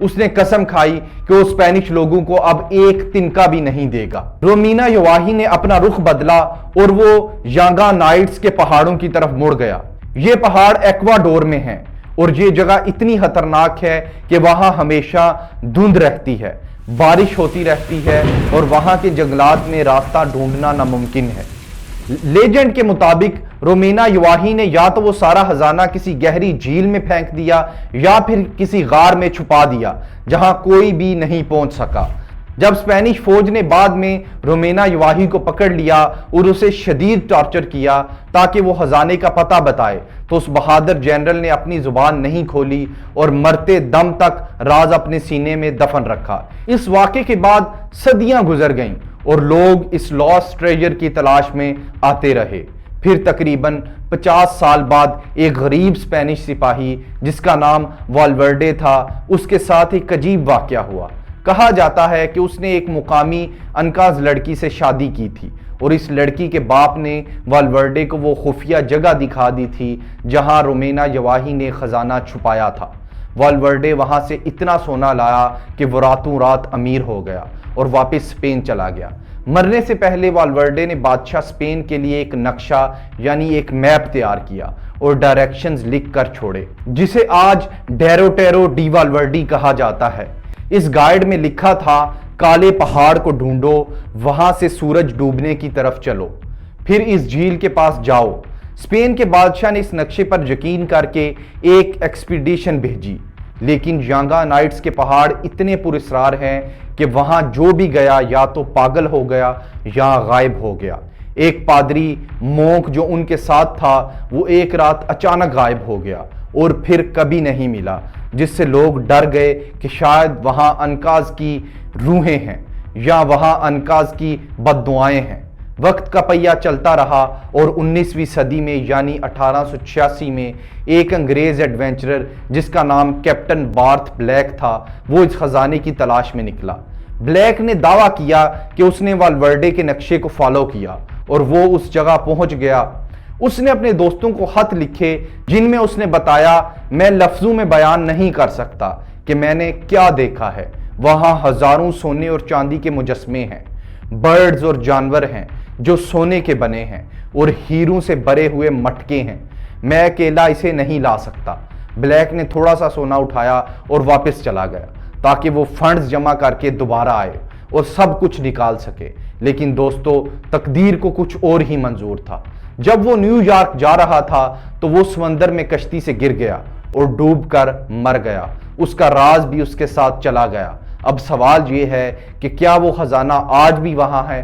اس نے قسم کھائی کہ وہ اسپینش لوگوں کو اب ایک تنکا بھی نہیں دے گا۔ رومینا یواہی نے اپنا رخ بدلا اور وہ یانگا نائٹس کے پہاڑوں کی طرف مڑ گیا۔ یہ پہاڑ ایکواڈور میں ہیں اور یہ جگہ اتنی خطرناک ہے کہ وہاں ہمیشہ دھند رہتی ہے، بارش ہوتی رہتی ہے اور وہاں کے جنگلات میں راستہ ڈھونڈنا ناممکن ہے۔ لیجنڈ کے مطابق رومینا یواہی نے یا تو وہ سارا خزانہ کسی گہری جھیل میں پھینک دیا یا پھر کسی غار میں چھپا دیا جہاں کوئی بھی نہیں پہنچ سکا۔ جب اسپینش فوج نے بعد میں رومینا یواہی کو پکڑ لیا اور اسے شدید ٹارچر کیا تاکہ وہ خزانے کا پتہ بتائے تو اس بہادر جنرل نے اپنی زبان نہیں کھولی اور مرتے دم تک راز اپنے سینے میں دفن رکھا۔ اس واقعے کے بعد صدیاں گزر گئیں اور لوگ اس لاسٹ ٹریجر کی تلاش میں آتے رہے۔ پھر تقریباً 50 سال بعد ایک غریب اسپینش سپاہی جس کا نام والورڈے تھا، اس کے ساتھ ایک عجیب واقعہ ہوا۔ کہا جاتا ہے کہ اس نے ایک مقامی انکاز لڑکی سے شادی کی تھی اور اس لڑکی کے باپ نے والورڈے کو وہ خفیہ جگہ دکھا دی تھی جہاں رومینا یواہی نے خزانہ چھپایا تھا۔ والورڈے وہاں سے اتنا سونا لایا کہ وہ راتوں رات امیر ہو گیا اور واپس اسپین چلا گیا۔ مرنے سے پہلے والورڈے نے بادشاہ اسپین کے لیے ایک نقشہ یعنی ایک میپ تیار کیا اور ڈائریکشنز لکھ کر چھوڑے جسے آج ڈیروٹیرو ڈی والورڈی کہا جاتا ہے۔ اس گائیڈ میں لکھا تھا، کالے پہاڑ کو ڈھونڈو، وہاں سے سورج ڈوبنے کی طرف چلو، پھر اس جھیل کے پاس جاؤ۔ اسپین کے بادشاہ نے اس نقشے پر یقین کر کے ایک ایکسپیڈیشن بھیجی، لیکن یانگا نائٹس کے پہاڑ اتنے پراسرار ہیں کہ وہاں جو بھی گیا یا تو پاگل ہو گیا یا غائب ہو گیا۔ ایک پادری مونک جو ان کے ساتھ تھا وہ ایک رات اچانک غائب ہو گیا اور پھر کبھی نہیں ملا، جس سے لوگ ڈر گئے کہ شاید وہاں انکاز کی روحیں ہیں یا وہاں انکاز کی بد دعائیں ہیں۔ وقت کا پہیہ چلتا رہا اور 19ویں صدی میں یعنی 1886 میں ایک انگریز ایڈونچرر جس کا نام کیپٹن بارتھ بلیک تھا وہ اس خزانے کی تلاش میں نکلا۔ بلیک نے دعویٰ کیا کہ اس نے والورڈے کے نقشے کو فالو کیا اور وہ اس جگہ پہنچ گیا۔ اس نے اپنے دوستوں کو خط لکھے جن میں اس نے بتایا، میں لفظوں میں بیان نہیں کر سکتا کہ میں نے کیا دیکھا ہے۔ وہاں ہزاروں سونے اور چاندی کے مجسمے ہیں، برڈز اور جانور ہیں جو سونے کے بنے ہیں اور ہیروں سے بھرے ہوئے مٹکے ہیں، میں اکیلا اسے نہیں لا سکتا۔ بلیک نے تھوڑا سا سونا اٹھایا اور واپس چلا گیا تاکہ وہ فنڈز جمع کر کے دوبارہ آئے اور سب کچھ نکال سکے، لیکن دوستو تقدیر کو کچھ اور ہی منظور تھا۔ جب وہ نیو یارک جا رہا تھا تو وہ سمندر میں کشتی سے گر گیا اور ڈوب کر مر گیا، اس کا راز بھی اس کے ساتھ چلا گیا۔ اب سوال یہ ہے کہ کیا وہ خزانہ آج بھی وہاں ہے؟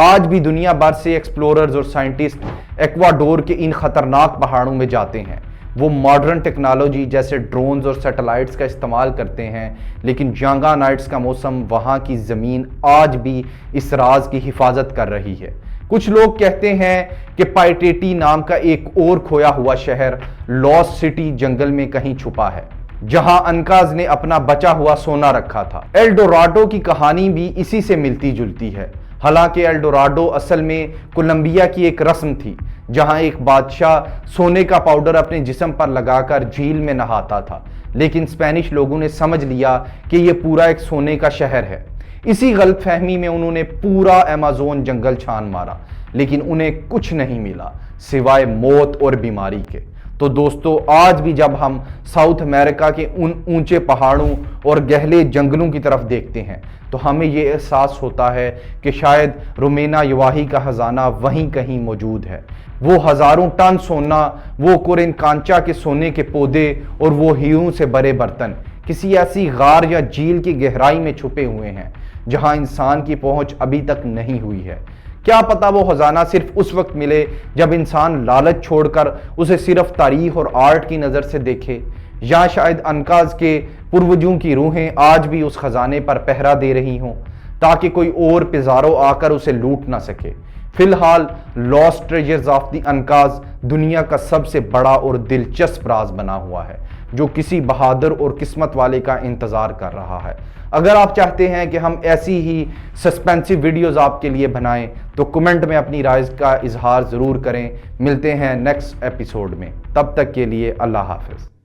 آج بھی دنیا بھر سے ایکسپلوررز اور سائنٹسٹ ایکواڈور کے ان خطرناک پہاڑوں میں جاتے ہیں۔ وہ ماڈرن ٹیکنالوجی جیسے ڈرونز اور سیٹلائٹس کا استعمال کرتے ہیں، لیکن یانگا نائٹس کا موسم، وہاں کی زمین آج بھی اس راز کی حفاظت کر رہی ہے۔ کچھ لوگ کہتے ہیں کہ پائٹیٹی نام کا ایک اور کھویا ہوا شہر لاسٹ سٹی جنگل میں کہیں چھپا ہے جہاں انکاز نے اپنا بچا ہوا سونا رکھا تھا۔ ایل ڈوراڈو کی کہانی بھی اسی سے ملتی جلتی ہے، حالانکہ ایل ڈوراڈو اصل میں کولمبیا کی ایک رسم تھی جہاں ایک بادشاہ سونے کا پاؤڈر اپنے جسم پر لگا کر جھیل میں نہاتا تھا، لیکن اسپینش لوگوں نے سمجھ لیا کہ یہ پورا ایک سونے کا شہر ہے۔ اسی غلط فہمی میں انہوں نے پورا ایمازون جنگل چھان مارا، لیکن انہیں کچھ نہیں ملا سوائے موت اور بیماری کے۔ تو دوستو آج بھی جب ہم ساؤتھ امریکہ کے ان اونچے پہاڑوں اور گہرے جنگلوں کی طرف دیکھتے ہیں تو ہمیں یہ احساس ہوتا ہے کہ شاید رومینا یواہی کا خزانہ وہیں کہیں موجود ہے۔ وہ ہزاروں ٹن سونا، وہ کورین کانچا کے سونے کے پودے اور وہ ہیروں سے بھرے برتن کسی ایسی غار یا جھیل کی گہرائی میں چھپے ہوئے ہیں جہاں انسان کی پہنچ ابھی تک نہیں ہوئی ہے۔ کیا پتا وہ خزانہ صرف اس وقت ملے جب انسان لالچ چھوڑ کر اسے صرف تاریخ اور آرٹ کی نظر سے دیکھے، یا شاید انکاز کے پروجوں کی روحیں آج بھی اس خزانے پر پہرا دے رہی ہوں تاکہ کوئی اور پزارو آ کر اسے لوٹ نہ سکے۔ فی الحال لاسٹ ٹریجرز آف دی انکاز دنیا کا سب سے بڑا اور دلچسپ راز بنا ہوا ہے جو کسی بہادر اور قسمت والے کا انتظار کر رہا ہے۔ اگر آپ چاہتے ہیں کہ ہم ایسی ہی سسپینسو ویڈیوز آپ کے لیے بنائیں تو کمنٹ میں اپنی رائے کا اظہار ضرور کریں۔ ملتے ہیں نیکسٹ ایپیسوڈ میں، تب تک کے لیے اللہ حافظ۔